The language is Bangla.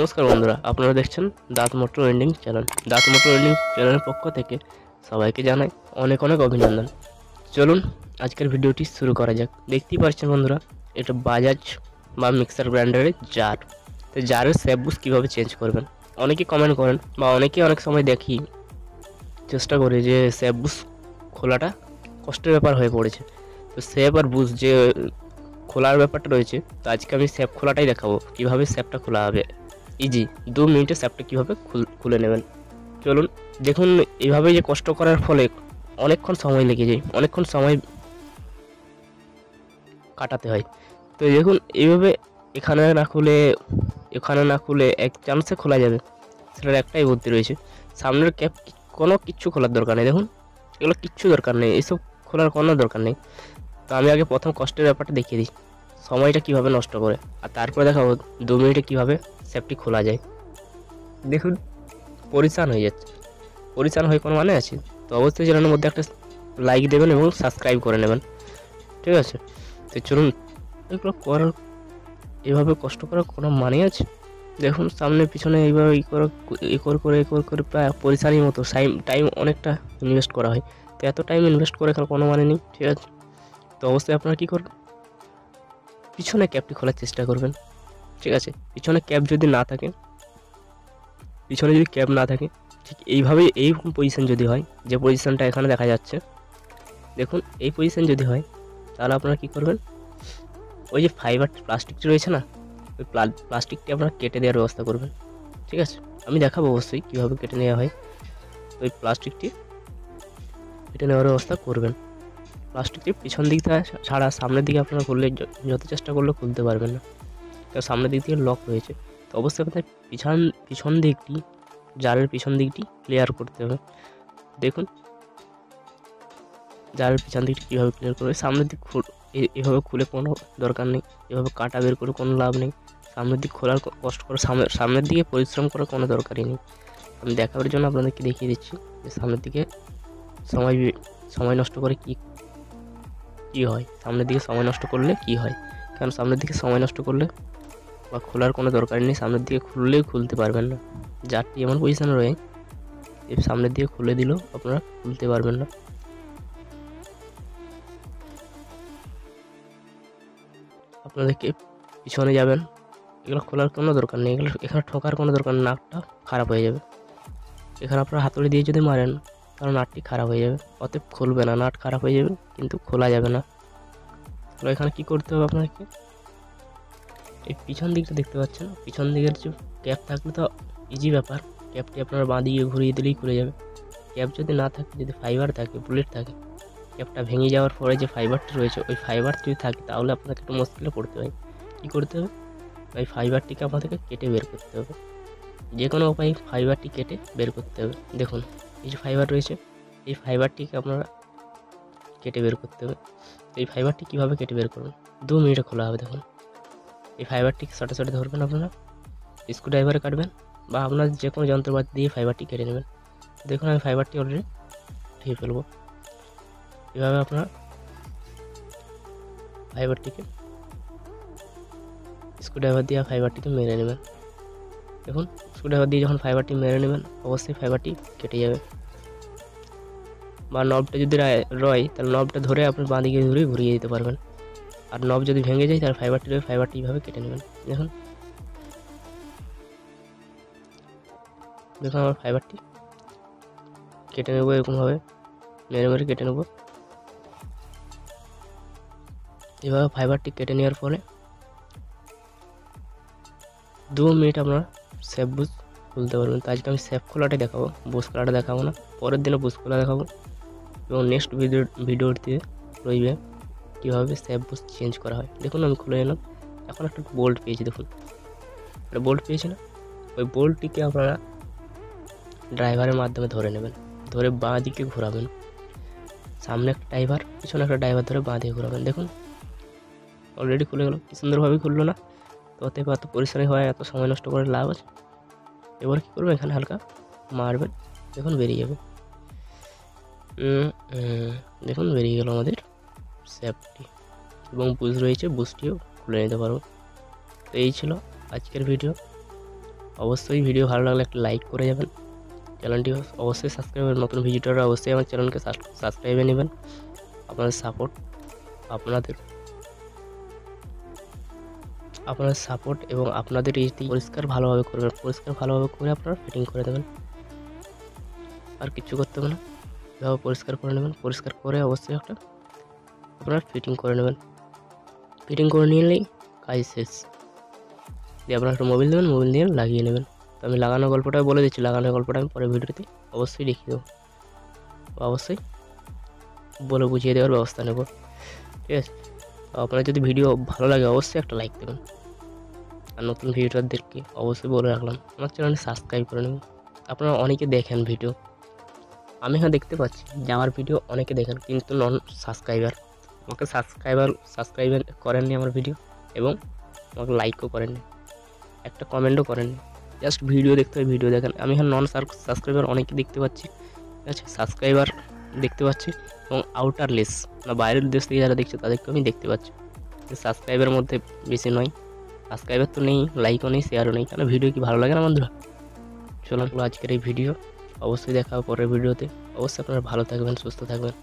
নমস্কার বন্ধুরা, আপনারা দেখছেন দাঁত মোটর ওয়েল্ডিং চ্যানেল। দাঁত মোটর ওয়েল্ডিং চ্যানেলের পক্ষ থেকে সবাইকে জানাই অনেক অনেক অভিনন্দন। চলুন আজকের ভিডিওটি শুরু করা যাক। দেখতেই পাচ্ছেন বন্ধুরা, এটা বাজাজ বা মিক্সার ব্র্যান্ডের জার। তো জারের সেপ বুশ কীভাবে চেঞ্জ করবেন, অনেকেই কমেন্ট করেন বা অনেকেই অনেক সময় দেখি চেষ্টা করি যে সেপ বুশ খোলাটা কষ্টের ব্যাপার হয়ে পড়েছে। তো সেপ আর বুশ যে খোলার ব্যাপারটা রয়েছে, তো আজকে আমি স্যাপ খোলাটাই দেখাবো, কীভাবে স্যাপটা খোলা হবে। ইজি 2 মিনিটে স্যাপটা কীভাবে খুলে নেবেন। চলুন দেখুন। এইভাবে যে কষ্ট করার ফলে অনেকক্ষণ সময় লেগে যায়, অনেকক্ষণ সময় কাটাতে হয়। তো দেখুন এইভাবে এখানে না খুলে এক চান্সে খোলা যাবে, সেটার একটাই বুদ্ধি রয়েছে। সামনের ক্যাপ কোনো কিচ্ছু খোলার দরকার নেই। দেখুন এগুলো কিচ্ছু দরকার নেই, এইসব খোলার কোনো দরকার নেই। তো আমি আগে প্রথম কষ্টের ব্যাপারটা দেখিয়ে দিই, সময়টা কিভাবে নষ্ট করে, আর তারপরে দেখাবো 2 মিনিটে কিভাবে স্যাপটি খোলা যায়। দেখুন পরিশান হয়ে যাচ্ছে, পরিশান হয়ে কোনো মানে আছে? তো অবশ্যই চ্যানেলের মধ্যে একটা লাইক দেবেন এবং সাবস্ক্রাইব করে নেবেন, ঠিক আছে? তো চলুন, এগুলো করার এভাবে কষ্ট করার কোনো মানে আছে? দেখুন সামনে পিছনে এইভাবে করে প্রায় পরিশানির মতো টাইম অনেকটা ইনভেস্ট করা হয়। তো এত টাইম ইনভেস্ট করে কোনো মানে নেই, ঠিক আছে? তো অবশ্যই আপনারা কী করবেন, পিছনে ক্যাপটি খোলার চেষ্টা করবেন, ঠিক আছে? পিছনে ক্যাপ যদি না থাকে, পিছনে যদি ক্যাপ না থাকে, ঠিক এইভাবেই এইরকম পজিশন যদি হয়, যে পজিশনটা এখানে দেখা যাচ্ছে, দেখুন এই পজিশন যদি হয়, তাহলে আপনারা কী করবেন, ওই যে ফাইবার প্লাস্টিকটি রয়েছে না, ওই প্লাস্টিকটি আপনারা কেটে দেওয়ার ব্যবস্থা করবেন, ঠিক আছে? আমি দেখাবো অবশ্যই কীভাবে কেটে নেওয়া হয়। তো ওই প্লাস্টিকটি কেটে নেওয়ার ব্যবস্থা করবেন। প্লাস্টিকটি পিছন দিক থেকে ছাড়া সামনের দিকে আপনারা খুললে, যত চেষ্টা করলেও খুলতে পারবেন না, কারণ সামনের দিক থেকে লক রয়েছে। তো অবশ্যই আপনাদের পিছন দিকটি, জারের পিছন দিকটি ক্লিয়ার করতে হবে। দেখুন জারের পিছন দিকটি কীভাবে ক্লিয়ার করবে। সামনের দিক এভাবে খুলে কোনো দরকার নেই, এভাবে কাটা বের করে কোনো লাভ নেই। সামনের দিক খোলার কষ্ট করে সামনের দিকে পরিশ্রম করার কোনো দরকারই নেই। আমি দেখাবার জন্য আপনাদেরকে দেখিয়ে দিচ্ছি যে সামনের দিকে সময় নষ্ট করে কী হয়, সামনের দিকে সময় নষ্ট করলে কি হয়। কারণ সামনের দিকে সময় নষ্ট করলে বা খোলার কোনো দরকার নেই, সামনের দিকে খুলতে পারবেন না। জারটি এমন পজিশনে রয়ে সামনের দিকে খুলে দিলেও আপনারা খুলতে পারবেন না। আপনাদেরকে পিছনে যাবেন, এগুলো খোলার কোনো দরকার নেই, এখানে ঠোকার কোনো দরকার নেই, নাটটা খারাপ হয়ে যাবে। এখানে আপনারা হাতুড়ি দিয়ে যদি মারেন, তাহলে নাটটি খারাপ হয়ে যাবে, অতএব খুলবে না, নাট খারাপ হয়ে যাবে কিন্তু খোলা যাবে না। তাহলে এখানে কী করতে হবে আপনাকে, এই পিছন দিকটা দেখতে পাচ্ছেন, পিছন দিকের যে ক্যাপ থাকলে তো ইজি ব্যাপার, ক্যাপটি আপনারা বাঁ দিকে ঘুরিয়ে দিলেই খুলে যাবে। ক্যাপ যদি না থাকে, যদি ফাইবার থাকে, বুলেট থাকে, ক্যাপটা ভেঙে যাওয়ার পরে যে ফাইবারটি রয়েছে, ওই ফাইবার যদি থাকে, তাহলে আপনাকে একটু মুশকিলে পড়তে হয়। কী করতে হবে, ওই ফাইবারটিকে আপনাদেরকে কেটে বের করতে হবে, যে কোনো উপায়ে ফাইবারটি কেটে বের করতে হবে। দেখুন এই যে ফাইবার রয়েছে, এই ফাইবারটিকে আপনারা কেটে বের করতে হবে। এই ফাইবারটি কীভাবে কেটে বের করবেন, 2 মিনিটে খোলা হবে। দেখুন এই ফাইবারটিকে শর্টে ধরবেন, আপনারা স্ক্রুড্রাইভারে কাটবেন বা আপনার যে কোনো যন্ত্রপাতি দিয়ে ফাইবারটি কেটে নেবেন। দেখুন আমি ফাইবারটি অলরেডি উঠিয়ে ফেলবো। এভাবে আপনারা ফাইবারটিকে স্ক্রুড্রাইভার দিয়ে ফাইবারটিকে মেরে নেবেন। দেখুন স্ক্রুড্রাইভার দিয়ে যখন ফাইবারটি মেরে নেবেন, অবশ্যই ফাইবারটি কেটে যাবে। বা নবটা যদি রয়, তাহলে নবটা ধরে আপনি বাঁ দিকে ঘুরিয়ে দিতে পারবেন। আর নব যদি ভেঙে যায়, তাহলে ফাইবারটি এইভাবে কেটে নেবেন। দেখুন আমার ফাইবারটি কেটে নেবো, এরকমভাবে মেরে কেটে নেবো। এভাবে ফাইবারটি কেটে নেওয়ার পরে 2 মিনিট আপনারা সেপ বুশ খুলতে পারবেন। তো আজকে আমি সেপ খোলাটাই দেখাবো, বুশ খোলাটা দেখাবো না। পরের দিনে বুশ খোলা দেখাবো, এবং নেক্সট ভিডিওতে রইবে কীভাবে সেপ বুশ চেঞ্জ করা হয়। দেখুন আমি খুলে নিলাম, এখন একটা বোল্ট পেয়েছি। দেখুন একটা বোল্ট পেয়েছি না, ওই বোল্টটিকে আপনারা ড্রাইভারের মাধ্যমে ধরে নেবেন, ধরে বাঁ দিকে ঘোরাবেন। সামনে একটা ড্রাইভার, পিছনে একটা ড্রাইভার ধরে বাঁ দিকে ঘোরাবেন। দেখুন অলরেডি খুলে গেল, কি সুন্দরভাবে খুললো না? তো অতএব এত পরিশ্রমী হয়, এত সময় নষ্ট করে লাভ আছে? এবার কী করবেন, এখানে হালকা মারবেন, দেখুন বেরিয়ে যাবে। দেখুন বেরিয়ে গেল আমাদের স্যাপটি, এবং বুশ রয়েছে, বুশটিও খুলে নিতে পারবো। তো এই ছিল আজকের ভিডিও। অবশ্যই ভিডিও ভালো লাগলে একটা লাইক করে যাবেন, চ্যানেলটি অবশ্যই সাবস্ক্রাইব করবেন। নতুন ভিজিটররা অবশ্যই আমার চ্যানেলকে সাবস্ক্রাইবে নেবেন। আপনাদের সাপোর্ট আপনাদের আপনাদের সাপোর্ট এবং আপনাদের এই পরিষ্কার ভালোভাবে করবেন, পরিষ্কার ভালোভাবে করে আপনারা ফিটিং করে দেবেন। আর কিছু করতে হবে না, এভাবে পরিষ্কার করে নেবেন। পরিষ্কার করে অবশ্যই একটা আপনারা ফিটিং করে নেবেন। ফিটিং করে নিলেই কাজ শেষ। দিয়ে আপনারা একটা মোবিল দেবেন, মোবিল দিয়ে লাগিয়ে নেবেন। তো আমি লাগানোর গল্পটা বলে দিচ্ছি, লাগানোর গল্পটা আমি পরে ভিডিওতে অবশ্যই দেখিয়ে দেবো, অবশ্যই বলে বুঝিয়ে দেওয়ার ব্যবস্থা নেব, ঠিক আছে? তো আপনার যদি ভিডিও ভালো লাগে অবশ্যই একটা লাইক দেবেন। আর নতুন ভিডিওটারদেরকে অবশ্যই বলে রাখলাম আমার চ্যানেলে সাবস্ক্রাইব করে নেবেন। আপনারা অনেকে দেখেন ভিডিও, আমি দেখতে পাচ্ছি যে আমার ভিডিও অনেকে দেখেন কিন্তু নন সাবস্ক্রাইবার। আমাকে সাবস্ক্রাইব করেননি আমার ভিডিও, এবং আমাকে লাইকও করেননি, একটা কমেন্টও করেননি। জাস্ট ভিডিও দেখতে হয়, ভিডিও দেখেন। আমি নন সাবস্ক্রাইবার অনেকে দেখতে পাচ্ছি, ঠিক আছে? সাবস্ক্রাইবার দেখতে পাচ্ছি এবং আউটারলেস না বাইরের দেশ থেকে যারা দেখছে তাদেরকে আমি দেখতে পাচ্ছি। সাবস্ক্রাইবের মধ্যে বেশি নয়, সাবস্ক্রাইবার তো নেই, লাইকও নেই, শেয়ারও নেই। কেন ভিডিও কি ভালো লাগে না বন্ধুরা? চলুন আজকের এই ভিডিও, অবশ্যই দেখা হবে পরের ভিডিওতে। অবশ্যই আপনারা ভালো থাকবেন, সুস্থ থাকবেন।